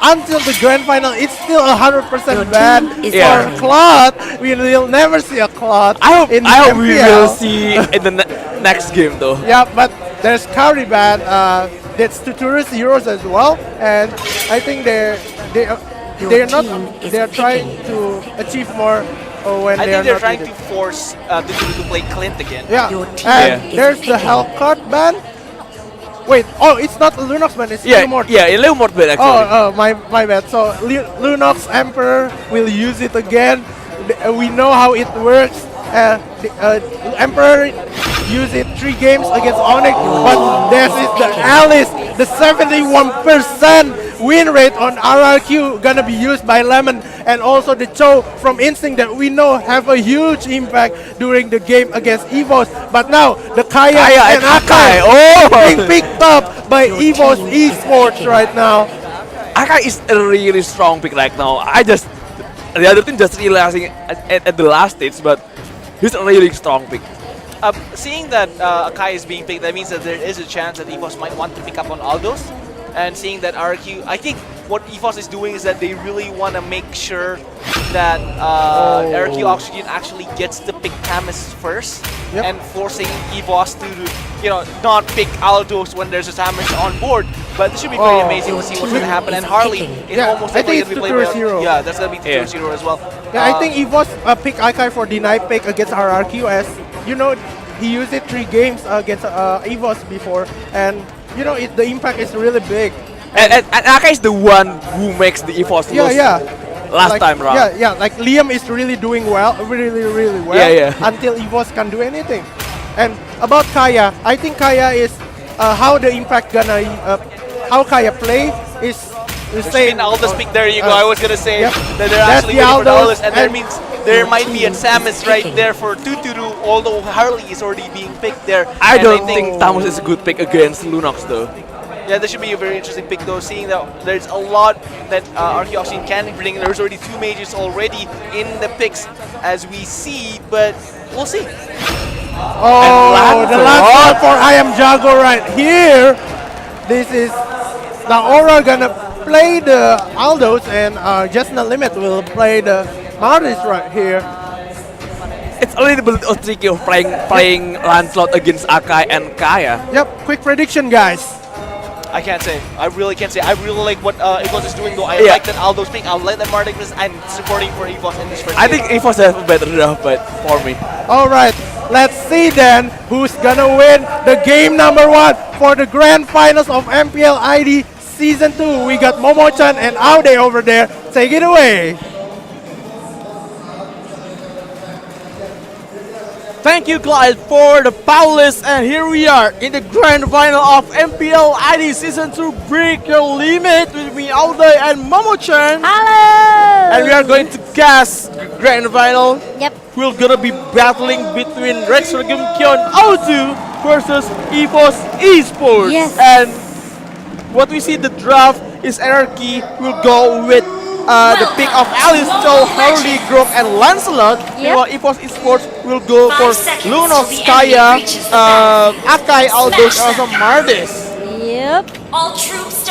until the grand final, it's still 100% bad is for down. Claude. We will never see a Claude in I hope we will MPL. see in the next game though. Yeah, but there's Cariban. That's Tuturus Heroes as well, and I think they're not team is they're trying picking. to achieve more when I they are think they're not trying needed. to force Tutu to play Clint again. Yeah, Your team and is there's the picking. Hellcard ban. Wait, oh, it's not Lunox ban, it's Yeah, Lumort. yeah, a little more bad actually. My bad. So Lunox Emperor will use it again. We know how it works. Emperor used it 3 games against Onyx, but this is the Alice, the 71% win rate on RRQ gonna be used by Lemon, and also the Cho from Instinct that we know have a huge impact during the game against Evos. But now the Kaya and Akai being picked up by Evos Esports right now. Akai is a really strong pick right now. The other team just realizing at the last stage, but he's a really strong pick. Seeing that Akai is being picked, that means that there is a chance that Evos might want to pick up on Aldos. And seeing that RQ, I think what Evos is doing is that they really want to make sure that RQ Oxygen actually gets to pick Tamis first, and forcing Evos to, not pick Aldos when there's a Tamis on board. But this should be pretty amazing to see what's going to happen. And Harley is almost I think definitely it's going to be played by Tuturus Hero. Yeah, that's going to be Tuturus Hero as well. Yeah, I think Evos pick Akai for deny pick against RRQ, as he used it 3 games against Evos before, and the impact is really big. And Akai is the one who makes the EVOS lose last time round. Yeah, like Liam is really doing well, really well, until Evos can do anything. And about Kaya, I think Kaya is how the impact gonna, how Kaya play is the same. Aldous pick, there you go. I was gonna say that they're That's actually the waiting for the Aldous, Aldous, and that means there might be a Samus right there for Tuturu, although Harley is already being picked there. I And don't think Tamus is a good pick against Lunox though. Yeah, this should be a very interesting pick though, seeing that there's a lot that Archeoxygen can bring. There's already 2 mages already in the picks as we see, but we'll see. Oh, the last one for I Am Jago right here. This is the Aura gonna play the Aldos, and Just Not Limit will play the Maris right here. It's a little bit tricky of playing Lancelot against Akai and Kaya. Yep, quick prediction, guys. I can't say. I really can't say. I really like what Evos is doing though. I like that Aldo's pick. I like that Mardik is and supporting for Evos in this first I game. think EVOS have a better draft, but for me. Alright, let's see then who's gonna win the game number 1 for the grand finals of MPL ID Season 2. We got Momo-chan and Aude over there. Take it away. Thank you, Clyde, for the powerless, and here we are in the grand final of MPL ID Season 2 Break Your Limit with me, Aude and Momo-chan. Hello! And we are going to guess the grand final. Yep. We're gonna be battling between Rex Regum Kion Auto versus Evos Esports. Yes. And what we see the draft is Anarchy will go with the pick of Alice, Cho, Harley, Grok, and Lancelot. While Evos Esports will go for Lunox, Kaya, Akai, Aldos, and also Mardis. Yep.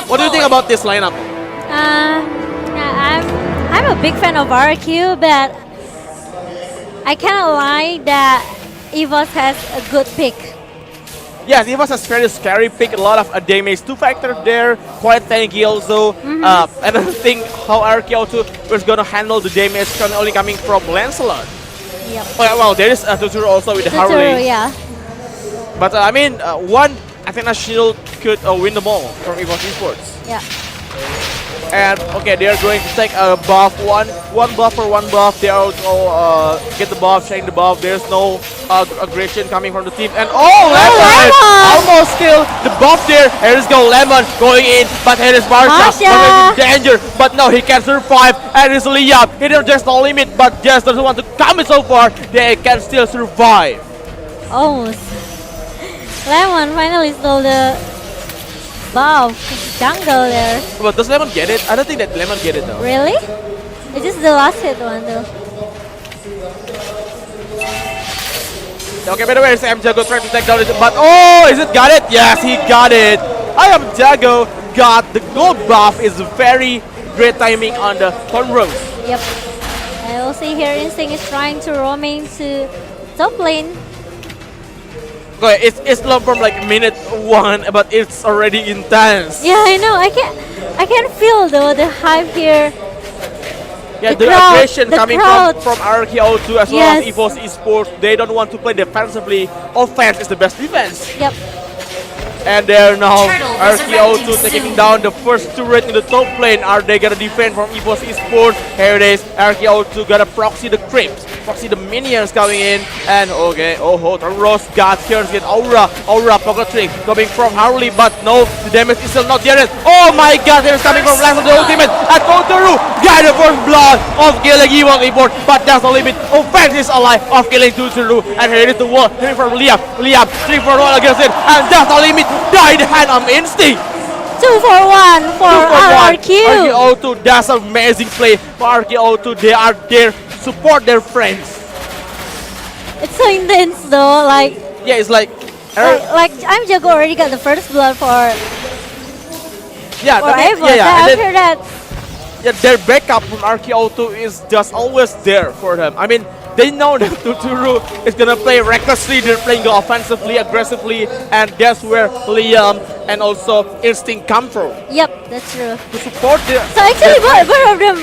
What do you think about this lineup? I'm a big fan of RQ, but I cannot lie that Evos has a good pick. Yes, Evos has very scary pick, a lot of damage, 2 factors there, quite tanky also. I don't think how RQ was gonna handle the damage only coming from Lancelot. Yep. Well, there is a Tuturu also with the Harley. Yeah. But I mean, one Athena Shield could win the ball from Evos Esports. Yeah. And okay, they are going to take a buff, one buff for one buff. They also get the buff, change the buff. There's no aggression coming from the team. And Lemon! Almost kill the buff there. Here is go Lemon going in, but here is Marsha in danger. But no, he can survive. And it's Liam. He did just no limit, but just doesn't want to come in so far. They can still survive. Almost. Lemon finally stole the buff jungle there. But does Lemon get it? I don't think that Lemon get it though. Really? It's just the last hit one though. Okay, by the way, Sam Jago trying to take down it, but is it got it? Yes, he got it. I am Jago got the gold buff is very great timing on the front rows. Yep. I will see here Instinct is trying to roaming to top lane. Okay, it's not from like minute 1, but it's already intense. Yeah, I know. I can feel though the hype here. Yeah, The the crowd, aggression the coming crowd. from RKO2 as well as Yes. Evos Esports. They don't want to play defensively. Offense is the best defense. Yep. And there now, Turtle RKO2 resurrecting taking soon. down the first turret in the top lane. Are they gonna defend from Evos Esports? Here it is. RKO2 gonna proxy the creeps, proxy the minions coming in. And okay, Ross got here, get Aura pocket trick coming from Harley, but no, the damage is still not there. Oh my god, there's coming from last of the ultimate. And Kotaru got the first blood of killing Evos Esports, but that's the limit. Offense is alive of killing Kotaru. And here is the wall coming from Liam, 3 for 1 against it, and that's the limit. Die the hand of Instinct. 2 for 1 for 2 for 1. RRQ. RKO2, that's an amazing play for RKO2. They are there to support their friends. It's so intense though. Like Yeah, it's like, I'm Jago already got the first blood for yeah, Evos. yeah, and After then, that, yeah, their backup from RKO2 is just always there for them. I mean, they know that Tuturu is gonna play recklessly. They're playing offensively, aggressively, and that's where Liam and also Instinct come from yep, that's true. to support the. So actually, their both of them,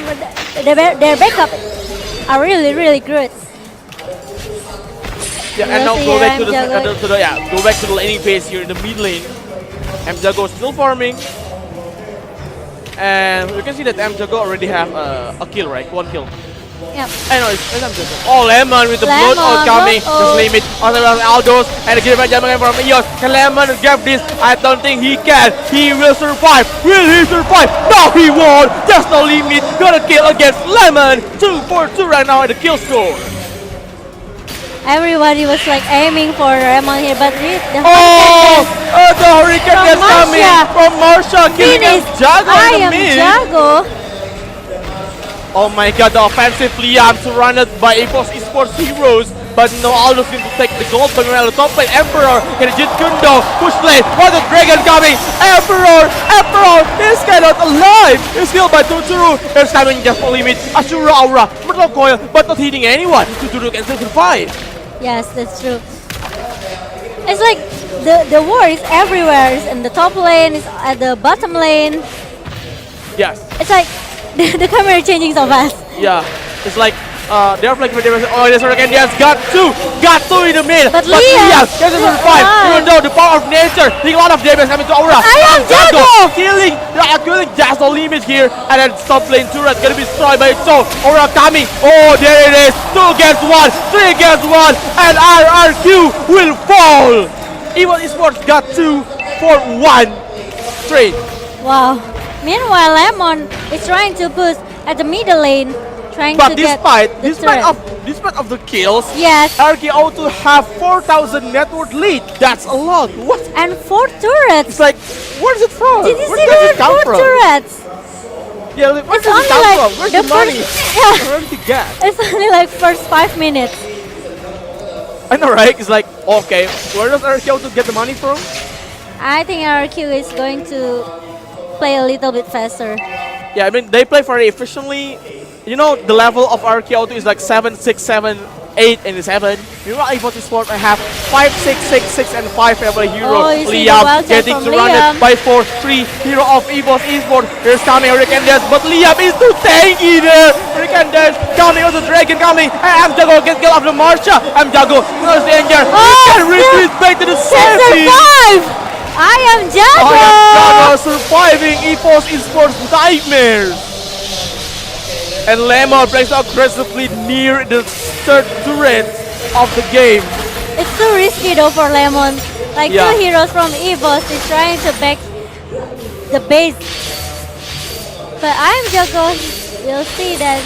their backup are really good. Yeah, and We'll now see go here, back to the, Jago. go back to the laning phase here in the mid lane. Jago still farming, and you can see that Jago already have a kill, right? 1 kill. Yep. I know it's Jago. Oh, Lemon with the blood out Lemon, coming. blood Just out. limit. Also, Aldos and the Gilbert Jamming from Eos. Can Lemon grab this? I don't think he can. He will survive. Will he survive? No, he won't. Just no limit. Gonna kill against Lemon. 2 for 2 right now at the kill score. Everybody was like aiming for Ramon here, but the The Hurricane From is coming Marsha. from Marsha, killing finish. Jago I in the am mid. Jago. Oh my god, the offensive Liam surrounded by Evos Esports heroes. But no, Aldo's going to take the gold by the top lane. Emperor, can Jit Kundo, push lane, what the dragon coming. Emperor, this guy not alive. He's killed by Tuturu. There's coming just for limit. Ashura Aura, Mortal Coil, but not hitting anyone. Tuturu can still survive. Yes, that's true. It's like the war is everywhere. It's in the top lane, it's at the bottom lane. Yes. It's like the camera changing so fast. Yeah, it's like they're playing for damage. Oh, this Hurricane Diaz got two in the mid. But Liam Liam gets to survive. Even though the power of nature, taking a lot of damage coming to Aura. I am Jago! Killing just the limit here, and then top lane turret gonna be destroyed by Cho. Aura coming. Oh, there it is. 2 against 1, 3 against 1, and RRQ will fall. Evos Esports got 2 for 1 straight. Wow. Meanwhile, Lemon is trying to push at the middle lane, trying But to get the despite turret. of the kills, Yes, RKO to have 4,000 net worth lead. That's a lot. What? and 4 turrets. It's like, where's it from? Did you Where see does that? it come 4 from? turrets. Yeah, like, where It's does it only come like from? Where's the the money? first. Yeah, Where did it get? it's only like first 5 minutes. I know, right? It's like, okay, where does RKO to get the money from? I think RQ is going to play a little bit faster. Yeah, I mean, they play very efficiently. You know, the level of RKO2 is like 7, 6, 7, 8, and 7. You know, Evos Esports, I have 5, 6, 6, 6, and 5 every hero. Oh, you see the Liam wild shot getting from surrounded Liam. by 4, 3, hero of Evos Esports. Here's coming Hurricane Dash, but Liam is too tanky there. Hurricane Dash coming, also Dragon coming. And Jago gets kill after Marsha. Jago, no danger. Oh, He can retreat back to the Can safety. survive! I am Jago! Oh, yeah, Jago surviving Evos Esports nightmares. And Lemon plays aggressively near the third turret of the game. It's too risky though for Lemon. Like Yeah. 2 heroes from Evos is trying to back the base. But I am Jago. You'll see that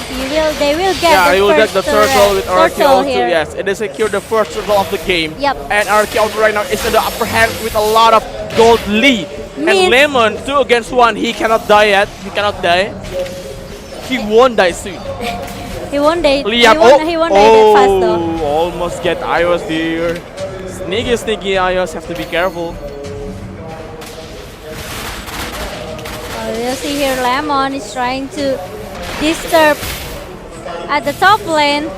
they will get Yeah, the he will get first the turtle with turtle RKO2, here. yes. And they secure the first turtle of the game. Yep. And RKO2 right now is in the upper hand with a lot of gold lead. And Means- Lemon, 2 against 1, he cannot die yet. He cannot die. He won't die soon. He won't die. Liam, He won't die that fast though. Almost get Ios here. Sneaky Ios, have to be careful. We'll see here Lemon is trying to disturb at the top lane.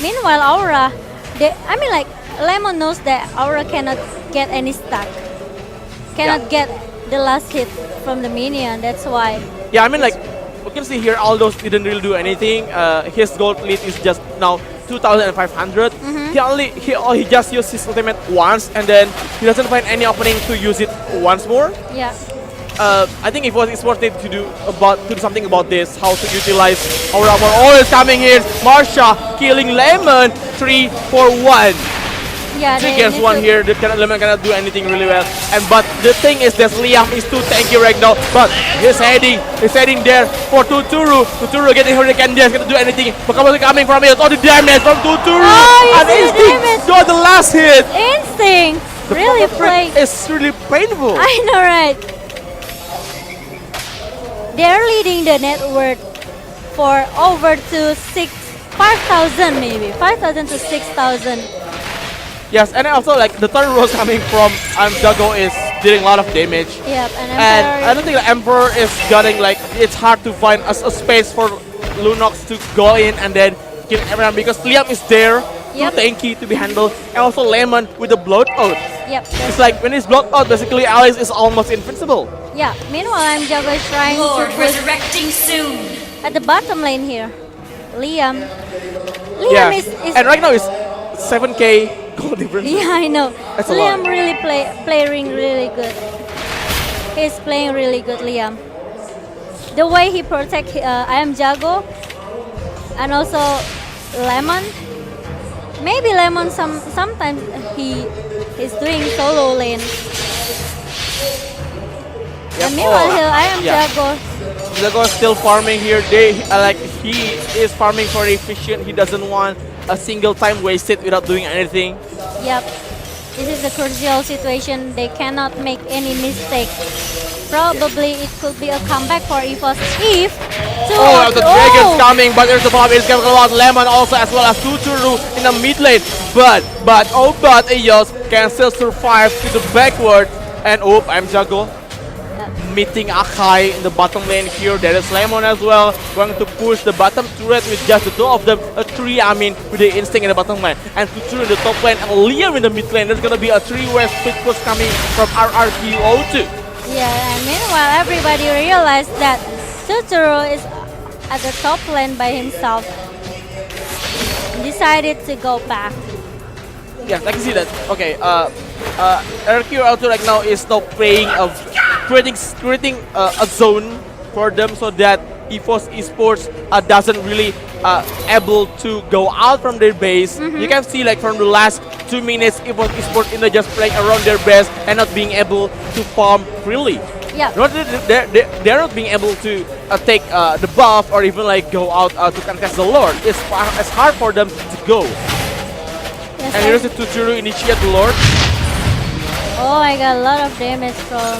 Meanwhile, Aura, I mean like Lemon knows that Aura cannot get any stack, cannot get the last hit from the minion. That's why. Yeah, I mean like we can see here Aldos didn't really do anything. His gold lead is just now 2,500. He just used his ultimate once and then he doesn't find any opening to use it once more. Yeah. I think it was worth it to do something about this. How to utilize Aura more. Always coming here. Marsha killing Lemon 3 for 1. Yeah, 3 they against need 1 to- here. Lemon cannot do anything really well. But the thing is that Liam is too tanky right now. But he's heading there for Tuturu. Tuturu getting Hurricane Dash, cannot do anything. But coming from it. Oh, the damage from Tuturu. Oh, you And see the Instinct damage. got the last hit. Instinct The really power trick play. is really painful. I know, right? They're leading the net worth for over to 5,000 maybe, 5,000 to 6,000. Yes, and also like the third row coming from Jago is dealing a lot of damage. Yep, and And Emperor. I don't think the Emperor is getting like, it's hard to find a space for Lunox to go in and then kill everyone because Liam is there, Yep. too tanky to be handled, and also Lemon with the blowout. Yep. It's like when he's blocked out, basically Alice is almost invincible. Yeah. Meanwhile, Jago is trying Lord to push resurrecting soon. at the bottom lane here. Liam. Yeah, Liam is and right now it's 7k goal difference. yeah, I know. That's a Liam lot. really playing really good. He's playing really good, Liam. The way he protect I am Jago and also Lemon. Maybe Lemon sometimes he's doing solo lane. And meanwhile, I am yeah. Jago. Jago is still farming here. He is farming very efficient. He doesn't want a single time wasted without doing anything. Yep. This is a crucial situation. They cannot make any mistake. Probably it could be a comeback for Evos if The dragon's coming, but there's the problem. It's coming about Lemon also as well as Tuturu in the mid lane. But Evos can still survive to the backward. And I'm Jago meeting Akai in the bottom lane here. There is Lemon as well, going to push the bottom turret with just the two of them. A three, with the Instinct in the bottom lane. And Tuturu in the top lane and Liam in the mid lane. There's going to be a three-way split push coming from RRQ02. Yeah, and meanwhile everybody realized that Tuturu is at the top lane by himself. Decided to go back. Yes, I can see that. Okay, RRQ02 right now is now playing creating a zone for them so that Evos Esports doesn't really able to go out from their base. You can see like from the last 2 minutes, Evos Esports just playing around their base and not being able to farm freely. Yeah. They're not being able to take the buff or even like go out to contest the Lord. It's hard for them to go. Yes, And here's the Tuturu initiate the Lord. oh my god, a lot of damage from.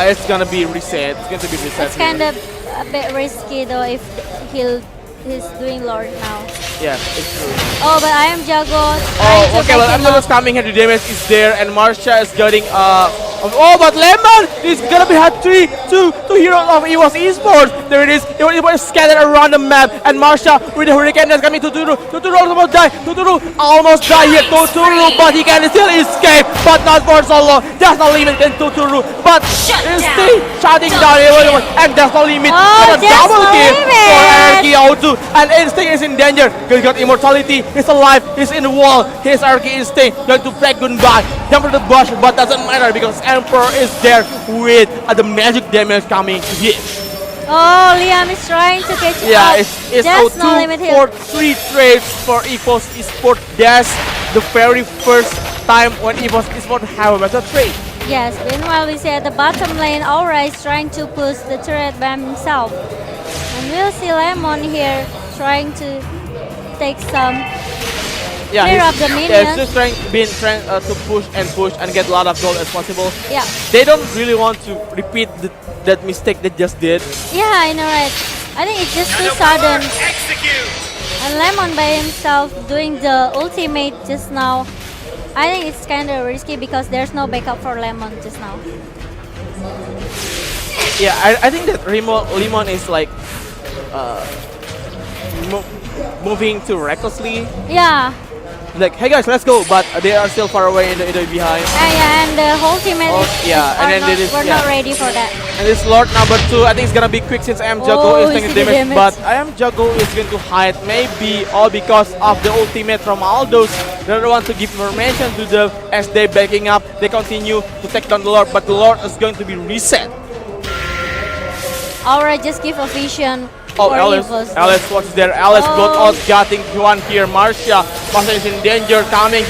It's gonna be reset. It's going to be reset. It's kind of a bit risky though if he's doing Lord now. Yeah, it's true. Oh, but I am Jago. Oh, okay, well, I'm just coming here. The damage is there, and Marsha is getting but Lemon is gonna be had two heroes of Evos Esports. There it is. It was scattered around the map, and Marsha with the Hurricane that's coming to Tuturu. Tuturu almost died. Tuturu almost died here. Tuturu, but he can still escape, but not for so long. There's no limit in Tuturu, but is still shutting down everyone, and there's no limit. Oh, And a there's double no kill limit. for RRQ02, and Instinct is in danger. He got immortality. He's alive. He's in the wall. His RRQ Instinct going to break goodbye. Jump to the bush, but doesn't matter because Emperor is there with the magic damage coming. Yeah, Oh, Liam is trying to catch up. it's There's no limit 2 here. for 3 trades for Evos Esports. That's the very first time when Evos Esports have a better trade. Yes, meanwhile we see at the bottom lane, Aura is trying to push the turret by himself. And we'll see Lemon here trying to take some clear up the he's minions. just trying to push and get a lot of gold as possible. Yeah, They don't really want to repeat that mistake they just did. yeah, I know, right? I think it's just too sudden. And Lemon by himself doing the ultimate just now. I think it's kind of risky because there's no backup for Lemon just now. Yeah, I think that Limon is like mo moving too recklessly. Yeah. Like, hey guys, let's go, but they are still far away in the behind. Yeah, and the whole teammate Oh, is, yeah, and then not, there is- we're yeah. not ready for that. And this Lord number 2, I think it's gonna be quick since I am Jago Oh, is you taking see the damage, damage. but I am Jago is going to hide, maybe all because of the ultimate from Aldos. They don't want to give information to them as they backing up. They continue to take down the Lord, but the Lord is going to be reset. Aura just give a vision Oh, for Alice, Evos. Alice, what's there? Alice Oh. got out, getting one here. Marcia is in danger, coming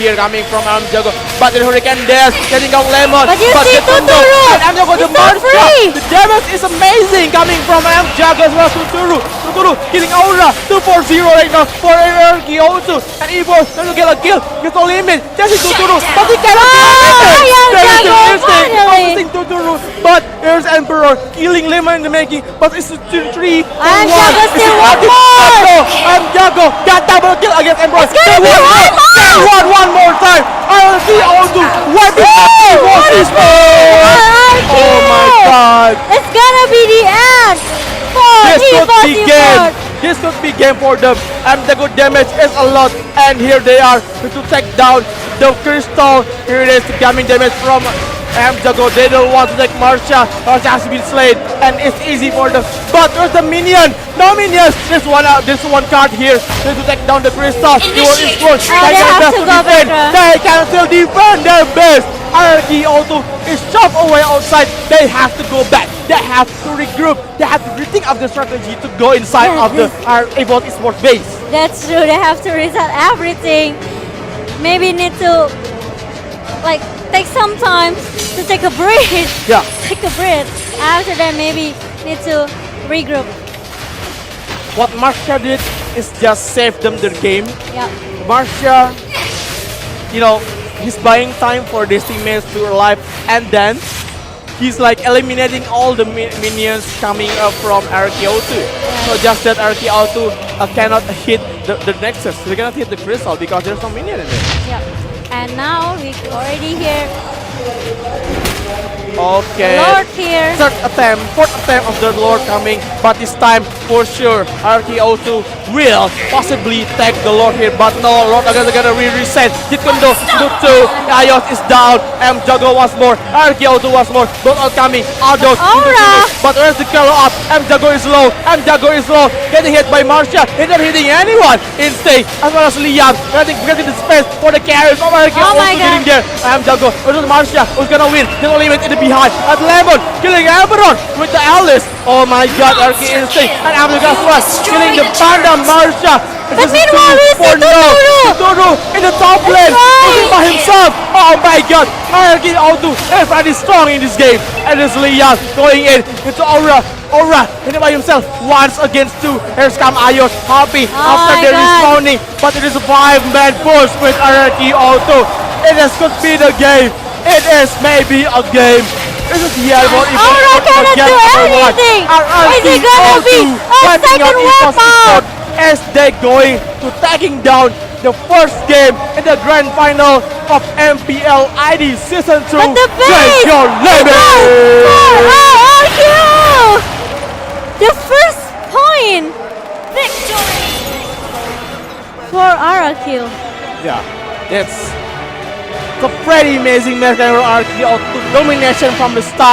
from Jago. But the Hurricane Dash, getting out Lemon. But you see the Tundo, Tuturu! and Jago the It's not Marcia. free! The damage is amazing coming from Jago as well. Tuturu killing Aura. 2-4-0 right now for RKO2. And Evo trying to get a kill. Gets no limit. Just Tuturu, but he cannot Oh, kill young Jago, finally! Tuturu, but here's Emperor killing Lemon in the making. But it's 2-3. And Jago still one more! Jago got double kill against Emperor. It's gonna be one more! One more time. RKO2 wiping out Evos Esports. Oh my god. It's gonna be the end for This could Evos be game. Esports. This could be game for them. And the good damage is a lot. And here they are to take down the crystal. Here it is, the damage from Jago. They don't want to take Marcia. Marcia has been slain. And it's easy for them. But there's the minion. No minions. This one card here. They to take down the crystal. Evos Esports. Oh, they have to go back, They can still defend their base. RKO2 is chopped away outside. They have to go back. They have to regroup. They have to rethink of the strategy to go inside Yeah, of the Evos Esports base. That's true. They have to reset everything. Maybe need to like take some time to take a breath. Yeah. Take a breath. After that, maybe need to regroup. What Marcia did is just save them their game. Yeah. Marcia, he's buying time for these teammates to alive, and then he's like eliminating all the minions coming up from RKO2. So just that RKO2 cannot hit the Nexus. They cannot hit the crystal because there's no minion in it. Yeah. And now we already hear Okay. Lord here. Fourth attempt of the Lord coming, but this time for sure RKO2 will possibly take the Lord here, but no, Lord again gonna reset. Jitkundo to 2, Ayos is down, Jago once more, RKO2 once more, both are coming, Aldos, Aura! but where's the color up? Jago is low, getting hit by Marcia, he's not hitting anyone, Instinct, as well as Liam, getting the space for the carry from RKO2 Oh my God. getting there, Jago versus Marcia, who's gonna win, there's no limit in the behind, and Lemon killing Emperor with the Alice, oh my god, RK Instinct, and Emperor killing the Panda Marcia. But meanwhile, we see Tuturu in the top lane, looking by himself. Oh my god, RKO2 is pretty strong in this game. And it's Lian going into Aura in by himself, once against 2. Here's come Ayos, happy after my the God. respawning, but it is a 5-man push with RKO2. It is could be the game. It is maybe a game. This is the Evos Aura cannot do anything. Is it gonna be a second weapon? As they going to taking down the first game in the grand final of MPL ID Season 2. But the base Take your limit! for RRQ! The first point victory for RRQ. Yeah, it's a pretty amazing match. RRQ domination from the start.